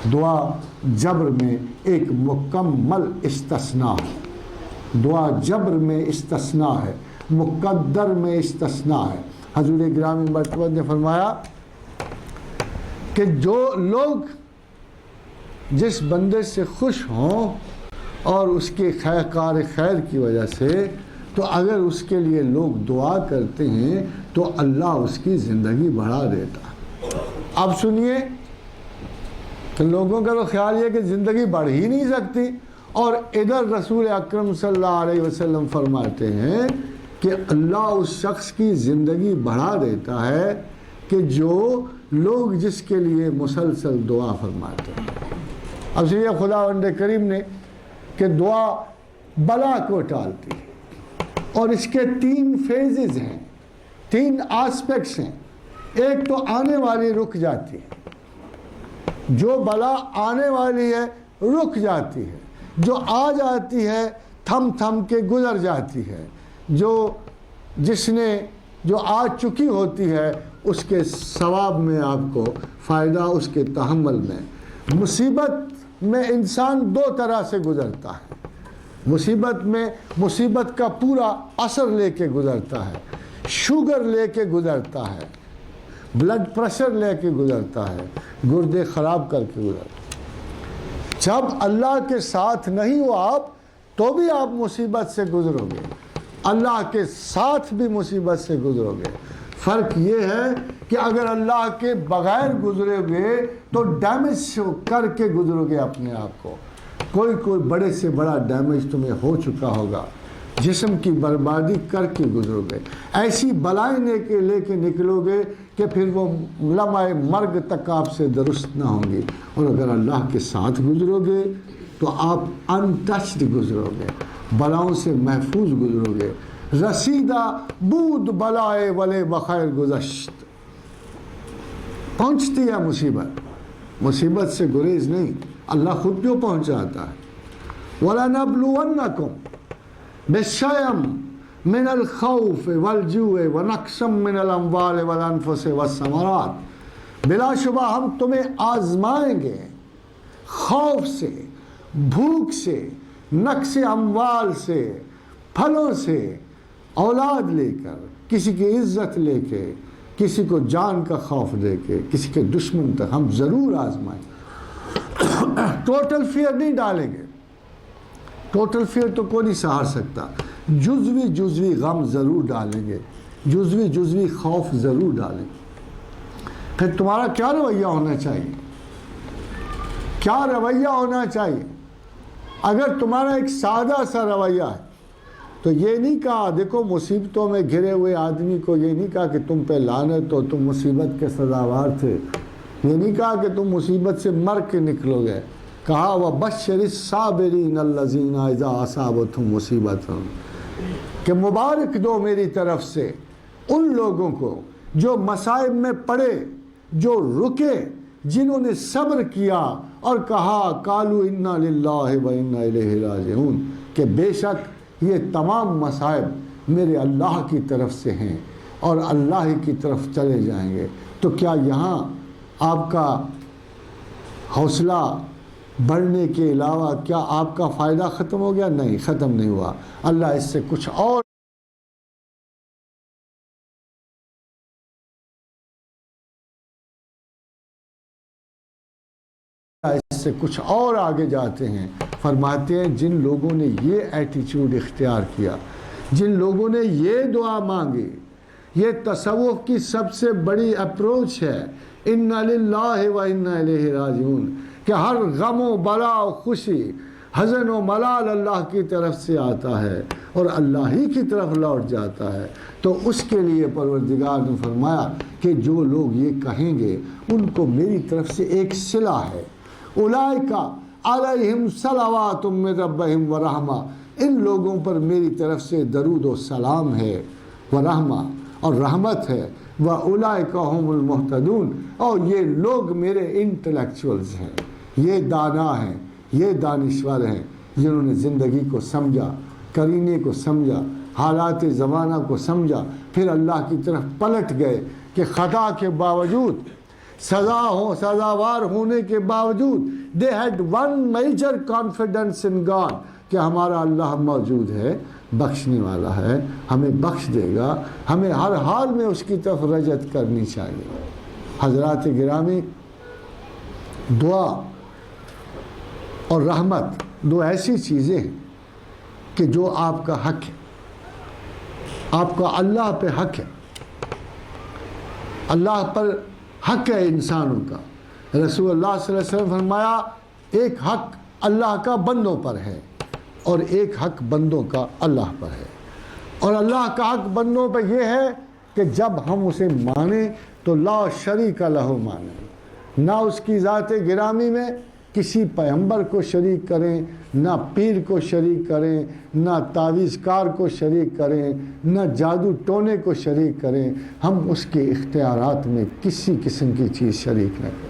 دعا جبر میں ایک مکمل استثناء ہے، دعا جبر میں استثناء ہے، مقدر میں استثناء ہے۔ حضور گرامی مرتبہ نے فرمایا کہ جو لوگ جس بندے سے خوش ہوں اور اس کے کار خیر کی وجہ سے، تو اگر اس کے لیے لوگ دعا کرتے ہیں تو اللہ اس کی زندگی بڑھا دیتا ہے۔ اب سنیے کہ لوگوں کا تو خیال یہ کہ زندگی بڑھ ہی نہیں سکتی، اور ادھر رسول اکرم صلی اللہ علیہ وسلم فرماتے ہیں کہ اللہ اس شخص کی زندگی بڑھا دیتا ہے کہ جو لوگ جس کے لیے مسلسل دعا فرماتے ہیں۔ اب سنیے خداوند کریم نے کہ دعا بلا کو ٹالتی ہے، اور اس کے 3 فیزز ہیں، 3 آسپیکٹس ہیں۔ ایک تو آنے والی رک جاتی ہے، جو بلا آنے والی ہے رک جاتی ہے، جو آ جاتی ہے تھم تھم کے گزر جاتی ہے، جو آ چکی ہوتی ہے اس کے ثواب میں آپ کو فائدہ، اس کے تحمل میں۔ مصیبت میں انسان 2 طرح سے گزرتا ہے، مصیبت میں مصیبت کا پورا اثر لے کے گزرتا ہے، شوگر لے کے گزرتا ہے، بلڈ پریشر لے کے گزرتا ہے، گردے خراب کر کے گزرتا ہے۔ جب اللہ کے ساتھ نہیں ہو آپ تو بھی آپ مصیبت سے گزرو گے، اللہ کے ساتھ بھی مصیبت سے گزرو گے۔ فرق یہ ہے کہ اگر اللہ کے بغیر گزرے گے تو ڈیمیج کر کے گزرو گے اپنے آپ کو، کوئی بڑے سے بڑا ڈیمیج تمہیں ہو چکا ہوگا، جسم کی بربادی کر کے گزرو گے، ایسی بلائیں لے کے نکلو گے کہ پھر وہ لمحہ مرگ تک آپ سے درست نہ ہوں گی۔ اور اگر اللہ کے ساتھ گزرو گے تو آپ انٹچڈ گزرو گے، بلاؤں سے محفوظ گزرو گے۔ رسیدہ بود بلائے ولے بخیر گزشت، پہنچتی ہے مصیبت سے گریز نہیں، اللہ خود جو پہنچاتا ہے۔ وَلَنَبْلُوَنَّكُمْ بِالشَّيْءٍ مِّنَ الْخَوْفِ وَالْجُوعِ وَنَقْصٍ مِّنَ الْأَمْوَالِ وَالْأَنفُسِ وَالثَّمَرَاتِ، بلا شبہ ہم تمہیں آزمائیں گے، خوف سے، بھوک سے، نقص اموال سے، پھلوں سے، اولاد لے کر، کسی کی عزت لے کے، کسی کو جان کا خوف دے کے، کسی کے دشمن تک ہم ضرور آزمائیں گے۔ ٹوٹل فیئر نہیں ڈالیں گے، ٹوٹل فیئر تو کوئی نہیں سہار سکتا، جزوی غم ضرور ڈالیں گے، جزوی خوف ضرور ڈالیں گے۔ پھر تمہارا کیا رویہ ہونا چاہیے؟ کیا رویہ ہونا چاہیے؟ اگر تمہارا ایک سادہ سا رویہ ہے تو یہ نہیں کہا، دیکھو مصیبتوں میں گھرے ہوئے آدمی کو یہ نہیں کہا کہ تم پہ لعنت ہو، تم مصیبت کے سزاوار تھے، یہ نہیں کہا کہ تم مصیبت سے مر کے نکلو گے، کہا وَبَشِّرِ الصَّابِرِينَ الَّذِينَ إِذَا أَصَابَتْهُمْ مُصِیبَةٌ، کہ مبارک دو میری طرف سے ان لوگوں کو جو مصائب میں پڑے، جو رکے، جنہوں نے صبر کیا اور کہا قالوا انا للہ و انا الیہ راجعون، کہ بے شک یہ تمام مصائب میرے اللہ کی طرف سے ہیں اور اللہ ہی کی طرف چلے جائیں گے۔ تو کیا یہاں آپ کا حوصلہ بڑھنے کے علاوہ کیا آپ کا فائدہ ختم ہو گیا؟ نہیں، ختم نہیں ہوا۔ اللہ اس سے کچھ اور آگے جاتے ہیں، فرماتے ہیں جن لوگوں نے یہ ایٹیچیوڈ اختیار کیا، جن لوگوں نے یہ دعا مانگی، یہ تصوف کی سب سے بڑی اپروچ ہے، انا للہ و انا الیہ راجعون، کہ ہر غم و بلا و خوشی، حزن و ملال اللہ کی طرف سے آتا ہے اور اللہ ہی کی طرف لوٹ جاتا ہے۔ تو اس کے لیے پروردگار نے فرمایا کہ جو لوگ یہ کہیں گے ان کو میری طرف سے ایک صلہ ہے، اولئک علیہم صلوات من ربہم ورحمہ، ان لوگوں پر میری طرف سے درود و سلام ہے، ورحمہ اور رحمت ہے، وَأُولَئِكَ هُمُ الْمُهْتَدُونَ، اور یہ لوگ میرے انٹلیکچوئلز ہیں، یہ دانا ہیں، یہ دانشور ہیں، جنہوں نے زندگی کو سمجھا، کرینے کو سمجھا، حالات زمانہ کو سمجھا، پھر اللہ کی طرف پلٹ گئے کہ خطا کے باوجود سزاوار ہونے کے باوجود they had one major confidence in God کہ ہمارا اللہ موجود ہے، بخشنے والا ہے، ہمیں بخش دے گا، ہمیں ہر حال میں اس کی طرف رجعت کرنی چاہیے۔ حضرات گرامی، دعا اور رحمت دو ایسی چیزیں ہیں کہ جو آپ کا حق ہے، آپ کا اللہ پہ حق ہے، اللہ پر حق ہے انسانوں کا۔ رسول اللہ صلی اللہ علیہ وسلم فرمایا ایک حق اللہ کا بندوں پر ہے اور ایک حق بندوں کا اللہ پر ہے، اور اللہ کا حق بندوں پر یہ ہے کہ جب ہم اسے مانیں تو لا شریک لہ مانیں، نہ اس کی ذات گرامی میں کسی پیغمبر کو شریک کریں، نہ پیر کو شریک کریں، نہ تعویذ کار کو شریک کریں، نہ جادو ٹونے کو شریک کریں، ہم اس کے اختیارات میں کسی قسم کی چیز شریک نہ کریں۔